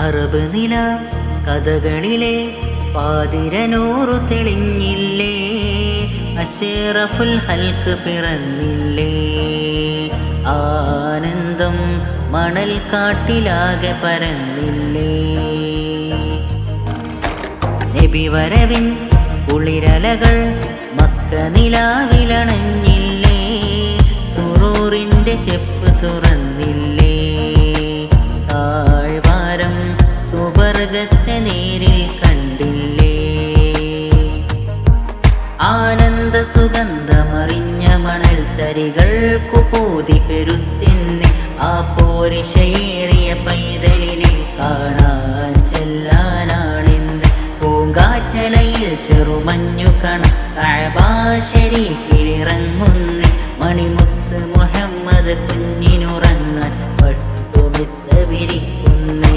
Arab നില കഥകളിലെ പാതിരനൂറു തെളിഞ്ഞില്ലേ, അശറഫുൽ ഹൽക്ക് പിറന്നില്ലേ. ആനന്ദം മണൽ കാട്ടിലാകെ പരന്നില്ലേ. നബി വരവിൻ കുളിരലകൾ മക്ക നിലാവിലണഞ്ഞില്ലേ, സുറൂറിൻ്റെ ചെപ്പ് തുറന്നില്ലേ. താഴ്വാരം സുവർഗത്തെ നേരിൽ കണ്ടില്ലേ. ആനന്ദ സുഗന്ധമറിഞ്ഞ മണൽ തരികൾക്കു പൂതി പെരുത്തിന്ന്, ആ പോരിശയേറിയ പൈതലിനെ കാണാൻ ചെല്ലാനാണെന്ന്. പൂങ്കാറ്റലയിൽ ചെറുമഞ്ഞു കണ കഅബ ശരീഫിലിറങ്ങുന്നു. മണിമുത്ത് മുഹമ്മദ് കുഞ്ഞിനുറങ്ങാൻ പട്ടുമിത്ത വിരിക്കുന്നു.